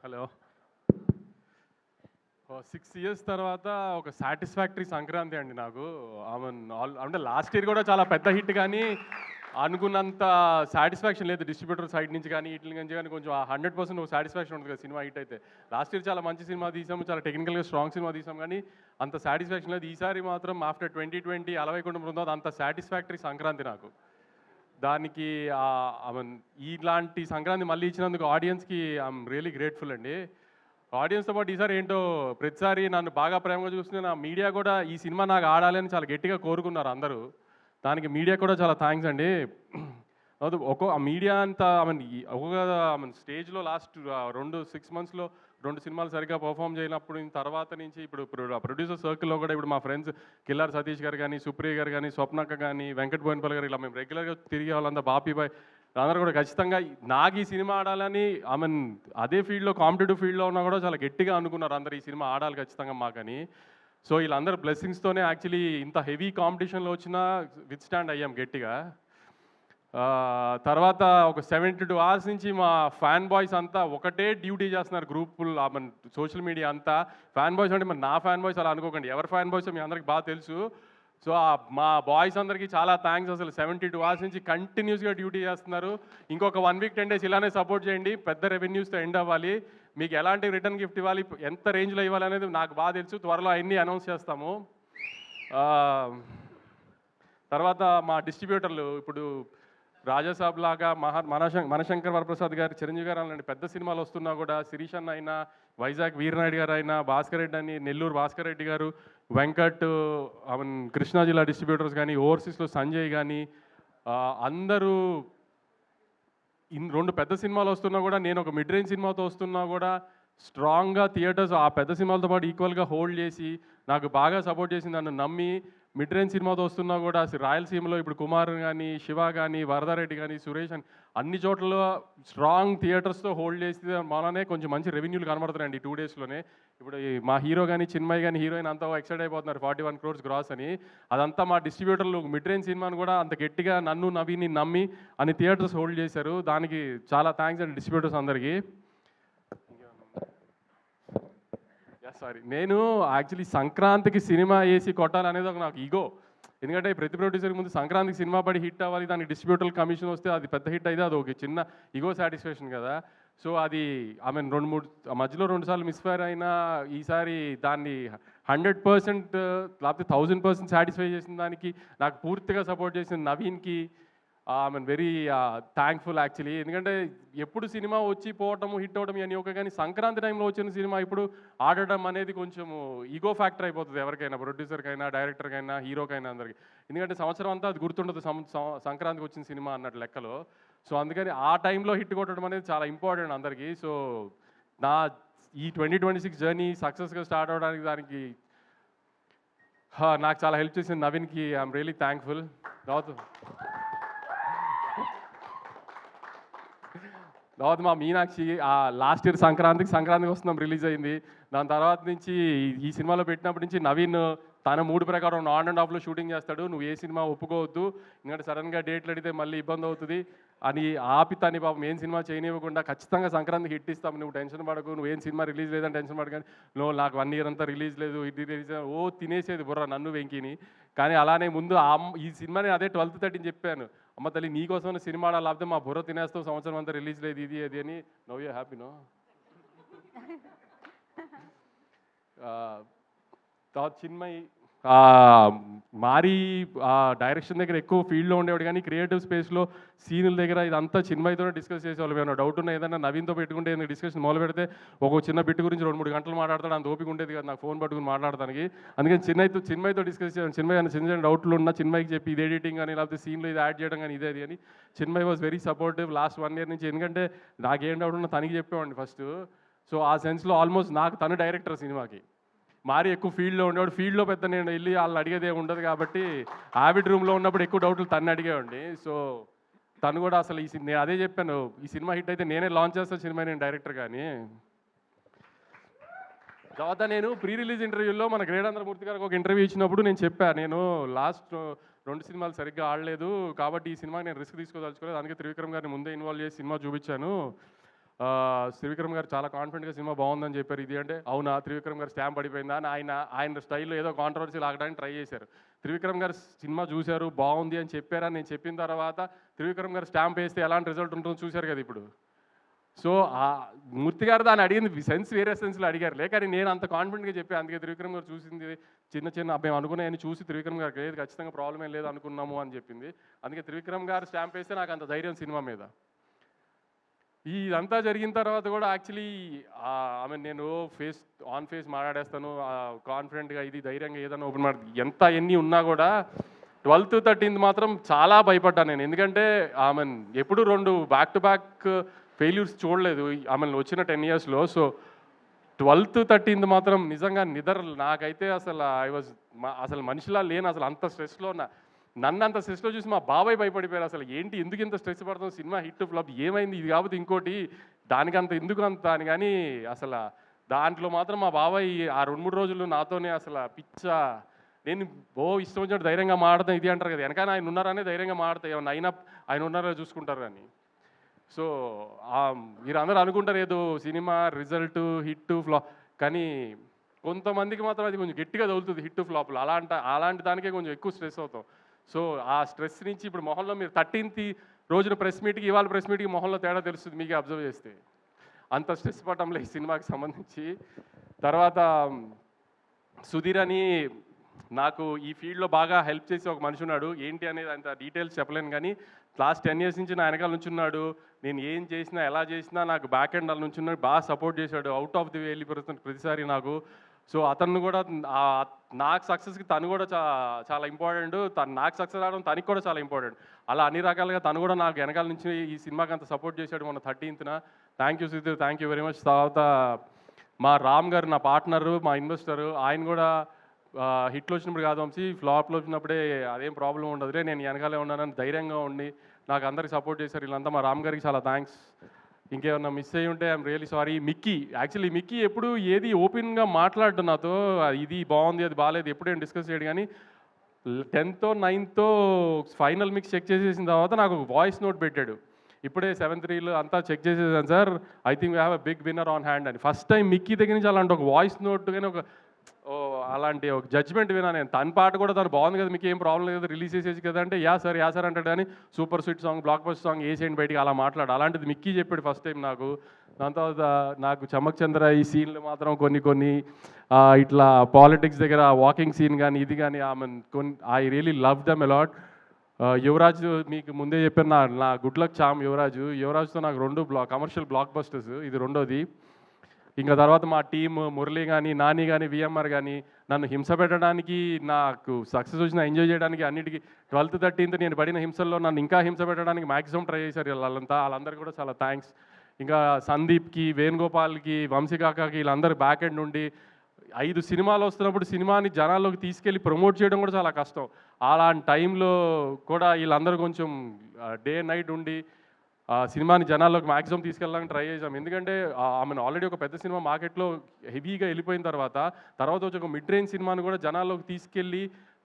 Hello. 6 years తర్వాత ఒక satisfactory Sankranti అండి నాకు. అంటే లాస్ట్ ఇయర్ కూడా చాలా పెద్ద హిట్ కానీ అనుకున్నంత సాటిస్ఫాక్షన్ లేదు డిస్ట్రిబ్యూటర్ సైడ్ నుంచి కానీ వీటి నుంచి కానీ. కొంచెం 100% సాటిస్ఫాక్షన్ ఉంటుంది కదా సినిమా హిట్ అయితే. లాస్ట్ ఇయర్ చాలా మంచి సినిమా తీసాము, చాలా టెక్నికల్గా స్ట్రాంగ్ సినిమా తీసాము, కానీ అంత సాటిస్ఫాక్షన్ లేదు. ఈసారి మాత్రం ఆఫ్టర్ 2020 అలవైకుంఠం బృందావన్ అంత సాటిస్ఫాక్టరీ సంక్రాంతి నాకు. దానికి ఇలాంటి సంక్రాంతి మళ్ళీ ఇచ్చినందుకు ఆడియన్స్కి ఐఎమ్ రియలీ గ్రేట్ఫుల్ అండి. ఆడియన్స్తో పాటు ఈసారి ఏంటో ప్రతిసారి నన్ను బాగా ప్రేమగా చూస్తున్న నా మీడియా కూడా ఈ సినిమా నాకు ఆడాలి అని చాలా గట్టిగా కోరుకున్నారు అందరూ. దానికి మీడియా కూడా చాలా థ్యాంక్స్ అండి. మీడియా అంతా ఒక్కొక్క స్టేజ్లో లాస్ట్ 6 monthsలో 2 సినిమాలు సరిగ్గా పర్ఫామ్ చేయనప్పుడు తర్వాత నుంచి ఇప్పుడు ప్రొడ్యూసర్ సర్కిల్లో కూడా ఇప్పుడు మా ఫ్రెండ్స్ కిల్లార్ సతీష్ గారు కానీ, సుప్రియ గారు కానీ, స్వప్నక్క కానీ, వెంకట్ బోయినపల్లి గారు, ఇలా మేము రెగ్యులర్గా తిరిగే వాళ్ళంతా, బాపీబాయ్ అందరూ కూడా ఖచ్చితంగా నాకు ఈ సినిమా ఆడాలని అదే ఫీల్డ్లో కాంపిటేటివ్ ఫీల్డ్లో ఉన్నా కూడా చాలా గట్టిగా అనుకున్నారు అందరు ఈ సినిమా ఆడాలి ఖచ్చితంగా మాకని. సో వీళ్ళందరూ బ్లెస్సింగ్స్తోనే యాక్చువల్లీ ఇంత హెవీ కాంపిటీషన్లో వచ్చినా విత్ స్టాండ్ అయ్యాం గట్టిగా. తర్వాత ఒక 72 hours నుంచి మా ఫ్యాన్ బాయ్స్ అంతా ఒకటే డ్యూటీ చేస్తున్నారు గ్రూపులు, సోషల్ మీడియా అంతా. ఫ్యాన్ బాయ్స్ అంటే మరి నా ఫ్యాన్ బాయ్స్ అలా అనుకోకండి, ఎవరి ఫ్యాన్ బాయ్స్ మీ అందరికి బాగా తెలుసు. సో మా బాయ్స్ అందరికీ చాలా థ్యాంక్స్. అసలు 72 hours నుంచి కంటిన్యూస్గా డ్యూటీ చేస్తున్నారు. ఇంకొక 1 week 10 days ఇలానే సపోర్ట్ చేయండి. పెద్ద రెవెన్యూస్తో ఎండ్ అవ్వాలి. మీకు ఎలాంటి రిటర్న్ గిఫ్ట్ ఇవ్వాలి, ఎంత రేంజ్లో ఇవ్వాలి అనేది నాకు బాగా తెలుసు. త్వరలో అన్నీ అనౌన్స్ చేస్తాము. తర్వాత మా డిస్ట్రిబ్యూటర్లు ఇప్పుడు రాజాసాబ్ లాగా మనశంకర్ వరప్రసాద్ గారు, చిరంజీవి గారు అలాంటి పెద్ద సినిమాలు వస్తున్నా కూడా, శిరీష్ అన్న అయినా, వైజాగ్ వీరనాయుడు గారు అయినా, భాస్కర్ రెడ్డి అని, నెల్లూరు భాస్కర్ రెడ్డి గారు, వెంకట్, కృష్ణా జిల్లా డిస్ట్రిబ్యూటర్స్ కానీ, ఓవర్సీస్లో సంజయ్ కానీ, అందరూ 2 పెద్ద సినిమాలు వస్తున్నా కూడా, నేను ఒక మిడ్ రేంజ్ సినిమాతో వస్తున్నా కూడా స్ట్రాంగ్గా థియేటర్స్ ఆ పెద్ద సినిమాలతో పాటు ఈక్వల్గా హోల్డ్ చేసి నాకు బాగా సపోర్ట్ చేసి నన్ను నమ్మి మిడ్ రేంజ్ సినిమాతో వస్తున్నా కూడా రాయలసీమలో ఇప్పుడు కుమార్ కానీ, శివ కానీ, వరదారెడ్డి కానీ, సురేష్ అని అన్ని చోట్ల స్ట్రాంగ్ థియేటర్స్తో హోల్డ్ చేసి మననే కొంచెం మంచి రెవెన్యూలు కనబడుతున్నాయండి 2 daysలోనే. ఇప్పుడు మా హీరో కానీ, చిన్మయ్ కానీ, హీరోయిన్ అంతా ఎక్సైట్ అయిపోతున్నారు 41 crores గ్రాస్ అని. అదంతా మా డిస్ట్రిబ్యూటర్లు మిడ్ రేంజ్ సినిమాను కూడా అంత గట్టిగా నన్ను నవీని నమ్మి అన్ని థియేటర్స్ హోల్డ్ చేశారు. దానికి చాలా థ్యాంక్స్ అండి డిస్ట్రిబ్యూటర్స్ అందరికీ. సారీ, నేను యాక్చువల్లీ సంక్రాంతికి సినిమా వేసి కొట్టాలనేది ఒక నాకు ఈగో. ఎందుకంటే ప్రతి ప్రొడ్యూసర్కి ముందు సంక్రాంతికి సినిమా పడి హిట్ అవ్వాలి, దానికి డిస్ట్రిబ్యూటర్ కమిషన్ వస్తే అది పెద్ద హిట్ అయితే అది ఒక చిన్న ఈగో సాటిస్ఫాక్షన్ కదా. సో అది 2-3 మధ్యలో 2 సార్లు మిస్ఫైర్ అయినా ఈసారి దాన్ని 100% లేకపోతే 1000% సాటిస్ఫై చేసిన దానికి నాకు పూర్తిగా సపోర్ట్ చేసిన నవీన్కి వెరీ థ్యాంక్ఫుల్ యాక్చువల్లీ. ఎందుకంటే ఎప్పుడు సినిమా వచ్చి పోవటము, హిట్ అవ్వడం అని ఒక, కానీ సంక్రాంతి టైంలో వచ్చిన సినిమా ఇప్పుడు ఆడటం అనేది కొంచెం ఈగో ఫ్యాక్టర్ అయిపోతుంది ఎవరికైనా, ప్రొడ్యూసర్కైనా, డైరెక్టర్కైనా, హీరోకైనా అందరికి. ఎందుకంటే సంవత్సరం అంతా అది గుర్తుండదు సంక్రాంతికి వచ్చిన సినిమా అన్నట్టు లెక్కలో. సో అందుకని ఆ టైంలో హిట్ కొట్టడం అనేది చాలా ఇంపార్టెంట్ అందరికీ. సో నా ఈ 2026 జర్నీ సక్సెస్గా స్టార్ట్ అవ్వడానికి దానికి నాకు చాలా హెల్ప్ చేసిన నవీన్కి ఐఎమ్ రియలీ థ్యాంక్ఫుల్. తర్వాత మా మీనాక్షి లాస్ట్ ఇయర్ సంక్రాంతికి వస్తున్నాం రిలీజ్ అయింది. దాని తర్వాత నుంచి ఈ సినిమాలో పెట్టినప్పటి నుంచి నవీన్ తన మూడు ప్రకారం ఆన్ అండ్ ఆఫ్లో షూటింగ్ చేస్తాడు. నువ్వు ఏ సినిమా ఒప్పుకోవద్దు, ఎందుకంటే సడన్గా డేట్లు అడిగితే మళ్ళీ ఇబ్బంది అవుతుంది అని ఆపి తని పాపం ఏం సినిమా చేయనివ్వకుండా ఖచ్చితంగా సంక్రాంతికి హిట్ ఇస్తాము, నువ్వు టెన్షన్ పడకు, నువ్వు ఏం సినిమా రిలీజ్ లేదని టెన్షన్ పడకని. నువ్వు నాకు 1 year అంతా రిలీజ్ లేదు, ఇది రిలీజ్ తినేసేది బుర్ర నన్ను వెంకిని. కానీ అలానే ముందు ఈ సినిమాని అదే 12th 13 చెప్పాను, అమ్మ తల్లి నీకోసమైన సినిమా లేకపోతే మా బుర్ర తినేస్తావు, సంవత్సరం అంతా రిలీజ్ లేదు ఇది అది అని. నవ్ యూ హ్యాపీనో. తర్వాత చిన్మయ్ మారి డైరెక్షన్ దగ్గర ఎక్కువ ఫీల్డ్లో ఉండేవాడు, కానీ క్రియేటివ్ స్పేస్లో సీనుల దగ్గర ఇదంతా చిన్మయ్తోనే డిస్కస్ చేసేవాళ్ళు. ఏమైనా డౌట్ ఉన్నా ఏదైనా నవీన్తో పెట్టుకుంటే ఏదైనా డిస్కషన్ మొదలు పెడితే ఒక చిన్న బిట్ గురించి 2-3 గంటలు మాట్లాడతాడు. అంత ఓపిక ఉండేది కదా నాకు ఫోన్ పట్టుకుని మాట్లాడడానికి. అందుకని చిన్మయ్తో డిస్కస్ చేయాలి. చిన్మయ్ అని చిన్న డౌట్లు ఉన్నా చిన్మయ్కి చెప్పి ఇది ఎడిటింగ్ కానీ లేకపోతే సీన్లో ఇది యాడ్ చేయడం కానీ ఇదే అది అని. Chinmay was very supportive last 1 year నుంచి. ఎందుకంటే నాకేం డౌట్ ఉన్నా తనకి చెప్పేవాడిని ఫస్ట్. సో ఆ సెన్స్లో ఆల్మోస్ట్ నాకు తను డైరెక్టర్ సినిమాకి. మారి ఎక్కువ ఫీల్డ్లో ఉండేవాడు, ఫీల్డ్లో పెద్ద నేను వెళ్ళి వాళ్ళని అడిగేది ఏమి ఉండదు కాబట్టి ఆవిడ్ రూమ్లో ఉన్నప్పుడు ఎక్కువ డౌట్లు తను అడిగేవాడిని. సో తను కూడా అసలు నేను అదే చెప్పాను, ఈ సినిమా హిట్ అయితే నేనే లాంచ్ చేస్తాను సినిమా, నేను డైరెక్టర్ కానీ. తర్వాత నేను ప్రీ రిలీజ్ ఇంటర్వ్యూలో మన గ్రేడాంధ్రమూర్తి గారికి ఒక ఇంటర్వ్యూ ఇచ్చినప్పుడు నేను చెప్పాను, నేను లాస్ట్ 2 సినిమాలు సరిగ్గా ఆడలేదు కాబట్టి ఈ సినిమా నేను రిస్క్ తీసుకోదలుచుకోలేదు, అందుకే త్రివిక్రమ్ గారిని ముందే ఇన్వాల్వ్ చేసి సినిమా చూపించాను. త్రివిక్రమ్ గారు చాలా కాన్ఫిడెంట్గా సినిమా బాగుందని చెప్పారు. ఇది అంటే అవునా త్రివిక్రమ్ గారు స్టాంప్ పడిపోయిందా అని ఆయన స్టైల్లో ఏదో కాంట్రవర్సీ లాగడానికి ట్రై చేశారు. త్రివిక్రమ్ గారు సినిమా చూశారు, బాగుంది అని చెప్పారని నేను చెప్పిన తర్వాత త్రివిక్రమ్ గారు స్టాంప్ వేస్తే ఎలాంటి రిజల్ట్ ఉంటుందో చూశారు కదా ఇప్పుడు. సో ఆ మూర్తి గారు దాన్ని అడిగింది సెన్స్ వేరే సెన్స్లో అడిగారు కానీ నేను అంత కాన్ఫిడెంట్గా చెప్పాను. అందుకే త్రివిక్రమ్ గారు చూసింది చిన్న మేము అనుకున్నాయని చూసి త్రివిక్రమ్ గారికి లేదు ఖచ్చితంగా ప్రాబ్లం ఏం లేదు అనుకున్నాము అని చెప్పింది. అందుకే త్రివిక్రమ్ గారు స్టాంప్ వేస్తే నాకు అంత ధైర్యం సినిమా మీద. ఇదంతా జరిగిన తర్వాత కూడా యాక్చువల్లీ నేను ఫేస్ మాట్లాడేస్తాను కాన్ఫిడెంట్గా, ఇది ధైర్యంగా ఏదైనా ఓపెన్ ఎన్ని ఉన్నా కూడా 12th 13th మాత్రం చాలా భయపడ్డాను నేను. ఎందుకంటే ఎప్పుడు 2 బ్యాక్ టు బ్యాక్ ఫెయిల్యూర్స్ చూడలేదు వచ్చిన 10 yearsలో. సో 12th 13th మాత్రం నిజంగా నాకైతే అసలు మనిషిలా లేను, అసలు అంత స్ట్రెస్లో ఉన్నా. నన్ను అంత స్ట్రెస్లో చూసి మా బాబాయ్ భయపడిపోయారు. అసలు ఏంటి ఎందుకు ఇంత స్ట్రెస్ పడుతుంది, సినిమా హిట్ ఫ్లాప్ ఏమైంది, ఇది కాకపోతే ఇంకోటి దానికంత ఎందుకు అంత అని. కానీ అసలు దాంట్లో మాత్రం మా బాబాయ్ ఆ 2-3 రోజులు నాతోనే నేను ఇష్టం వచ్చినట్టు ధైర్యంగా మాడతాను ఇది అంటారు కదా, వెనకాల ఆయన ఉన్నారనే ధైర్యంగా మాడతాయి, ఏమన్నా అయినా ఆయన ఉన్నారో చూసుకుంటారు అని. సో మీరు అందరూ అనుకుంటారు ఏదో సినిమా రిజల్ట్ హిట్ ఫ్లాప్, కానీ కొంతమందికి మాత్రం అది కొంచెం గట్టిగా తగులుతుంది హిట్ ఫ్లాప్లు. అలాంటి దానికే కొంచెం ఎక్కువ స్ట్రెస్ అవుతాం. సో ఆ స్ట్రెస్ నుంచి ఇప్పుడు మొహంలో మీరు 13th రోజున ప్రెస్ మీట్కి ఇవాళ ప్రెస్ మీట్కి మొహంలో తేడా తెలుస్తుంది మీకే అబ్జర్వ్ చేస్తే. అంత స్ట్రెస్ పడటంలో ఈ సినిమాకి సంబంధించి. తర్వాత సుధీర్ అని నాకు ఈ ఫీల్డ్లో బాగా హెల్ప్ చేసి ఒక మనిషి ఉన్నాడు. ఏంటి అనేది అంత డీటెయిల్స్ చెప్పలేను కానీ లాస్ట్ 10 years నుంచి నా వెనకాల నుంచి ఉన్నాడు. నేను ఏం చేసినా ఎలా చేసినా నాకు బ్యాక్ ఎండ్ అలా నుంచి ఉన్నాడు, బాగా సపోర్ట్ చేశాడు. అవుట్ ఆఫ్ ది వే వెళ్ళిపోతుంది ప్రతిసారి నాకు. సో అతను కూడా నాకు సక్సెస్కి తను కూడా చాలా ఇంపార్టెంట్, నాకు సక్సెస్ రావడం తనకి కూడా చాలా ఇంపార్టెంట్. అలా అన్ని రకాలుగా తను కూడా నాకు వెనకాల నుంచి ఈ సినిమాకి అంత సపోర్ట్ చేశాడు మొన్న 13th. Thank you Sudheer, thank you very much. తర్వాత మా రామ్ గారు నా పార్ట్నరు, మా ఇన్వెస్టరు, ఆయన కూడా హిట్లు వచ్చినప్పుడు కాదు వంశీ, ఫ్లాప్లో వచ్చినప్పుడే అదేం ప్రాబ్లం ఉండదులే, నేను వెనకాలే ఉన్నానని ధైర్యంగా ఉండి నాకు అందరికి సపోర్ట్ చేశారు వీళ్ళంతా. మా రామ్ గారికి చాలా థ్యాంక్స్. ఇంకేమన్నా మిస్ అయ్యి ఉంటే ఐఎమ్ రియలీ సారీ. మిక్కీ ఎప్పుడు ఏది ఓపెన్గా మాట్లాడు నాతో, ఇది బాగుంది అది బాగాలేదు ఎప్పుడేం డిస్కస్ చేయడు. కానీ 10th 9th final mix check చేసేసిన తర్వాత నాకు ఒక వాయిస్ నోట్ పెట్టాడు. ఇప్పుడే 7-3 అంతా చెక్ చేసేసాను sir, I think we have a big winner on hand అని. ఫస్ట్ టైం మిక్కీ దగ్గర నుంచి అలాంటి ఒక వాయిస్ నోట్ కానీ అలాంటి ఒక జడ్జ్మెంట్ వినా నేను. తన పాట కూడా తను బాగుంది కదా, మీకు ఏం ప్రాబ్లం లేదు రిలీజ్ చేసేసి కదా అంటే యా సార్ అంటాడు. కానీ super sweet song, block buster song వేసేయండి బయటికి అలా మాట్లాడు. అలాంటిది మిక్కీ చెప్పాడు ఫస్ట్ టైం నాకు. దాని తర్వాత నాకు చమక్ చంద్ర ఈ సీన్లు మాత్రం కొన్ని ఇట్లా పాలిటిక్స్ దగ్గర వాకింగ్ సీన్ కానీ ఇది కానీ I really love them a lot. Yuvraj మీకు ముందే చెప్పాను, నా గుడ్ లక్ చామ్ యువరాజ్తో నాకు 2 కమర్షియల్ బ్లాక్ బస్టర్స్, ఇది రెండోది. ఇంకా తర్వాత మా టీమ్ మురళి కానీ నాని కానీ విఎంఆర్ కానీ నన్ను హింస పెట్టడానికి, నాకు సక్సెస్ వచ్చిన ఎంజాయ్ చేయడానికి అన్నిటికీ 12th 13th నేను పడిన హింసల్లో నన్ను ఇంకా హింస పెట్టడానికి మ్యాక్సిమం ట్రై చేశారు వాళ్ళందరికీ కూడా చాలా థ్యాంక్స్. ఇంకా సందీప్కి, వేణుగోపాల్కి, వంశీకాకాకి వీళ్ళందరూ బ్యాక్ ఎండ్ నుండి 5 సినిమాలు వస్తున్నప్పుడు సినిమాని జనాల్లోకి తీసుకెళ్ళి ప్రమోట్ చేయడం కూడా చాలా కష్టం. అలాంటి టైంలో కూడా వీళ్ళందరూ కొంచెం డే నైట్ ఉండి సినిమాని జనాల్లోకి మ్యాక్సిమం తీసుకెళ్ళడానికి ట్రై చేసాం. ఎందుకంటే ఆల్రెడీ ఒక పెద్ద సినిమా మార్కెట్లో హెవీగా వెళ్ళిపోయిన తర్వాత వచ్చి ఒక మిడ్ రేంజ్ సినిమాని కూడా జనాల్లోకి తీసుకెళ్ళి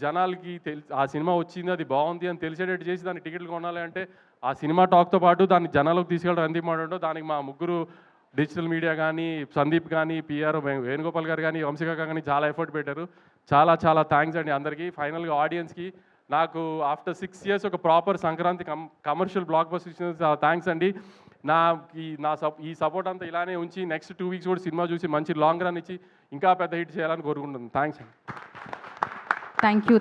జనాలకి ఆ సినిమా వచ్చింది అది బాగుంది అని తెలిసేటట్టు చేసి దాన్ని టికెట్లు కొనాలి అంటే ఆ సినిమా టాక్తో పాటు దాన్ని జనాల్లోకి తీసుకెళ్ళడం ఎంత ఇంపార్టెంటో దానికి మా ముగ్గురు డిజిటల్ మీడియా కానీ, సందీప్ కానీ, పిఆర్ వేణుగోపాల్ గారు కానీ, వంశీకాక కానీ చాలా ఎఫర్ట్ పెట్టారు. చాలా థ్యాంక్స్ అండి అందరికీ. ఫైనల్గా ఆడియన్స్కి నాకు ఆఫ్టర్ 6 years ఒక proper Sankranti commercial block buster ఇచ్చినందుకు చాలా థ్యాంక్స్ అండి. ఈ సపోర్ట్ అంతా ఇలానే ఉంచి నెక్స్ట్ 2 weeks కూడా సినిమా చూసి మంచి లాంగ్ రన్ ఇచ్చి ఇంకా పెద్ద హిట్ చేయాలని కోరుకుంటున్నాను. థ్యాంక్స్ అండి.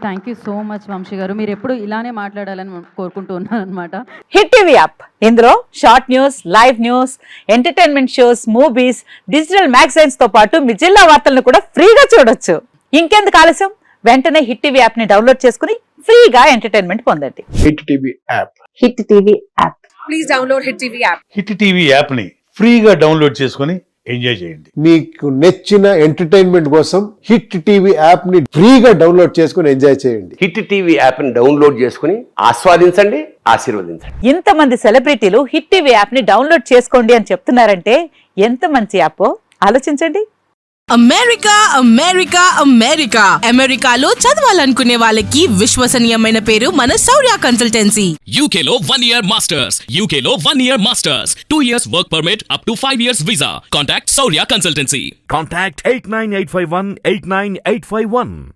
Thank you so much Vamsi garu, మీరు ఎప్పుడు ఇలానే మాట్లాడాలని కోరుకుంటూ ఉన్నాను అనమాట. హిట్ టీవీ యాప్, ఇందులో short news, live news, entertainment shows, movies, digital magazines తో పాటు మీ జిల్లా వార్తలను కూడా ఫ్రీగా చూడొచ్చు. ఇంకెందుకు ఆలస్యం, వెంటనే హిట్ టీవీ యాప్ ని డౌన్లోడ్ చేసుకుని ఫ్రీగా ఎంటర్టైన్మెంట్ పొందండి. Hit TV app. Hit TV app. Please download hit TV app. Hit TV app ని ఫ్రీగా డౌన్లోడ్ చేసుకుని ఎంజాయ్ చేయండి. మీకు నచ్చిన ఎంటర్టైన్మెంట్ కోసం హిట్ టీవీ యాప్ ని ఫ్రీగా డౌన్లోడ్ చేసుకుని ఎంజాయ్ చేయండి. హిట్ టీవీ యాప్ ని డౌన్లోడ్ చేసుకుని ఆస్వాదించండి, ఆశీర్వదించండి. ఇంతమంది సెలబ్రిటీలు హిట్ టీవీ యాప్ ని డౌన్లోడ్ చేసుకోండి అని చెప్తున్నారంటే ఎంత మంచి యాప్ ఆలోచించండి. అమెరికా అమెరికా అమెరికా అమెరికాలో చదవాలనుకునే వాళ్ళకి విశ్వసనీయమైన పేరు మన శౌర్య కన్సల్టెన్సీ. UK లో 1 year masters. UK లో 1 year masters. 2 years work permit up to 5 years visa. Contact Saurya Consultancy. Contact 89851 89851.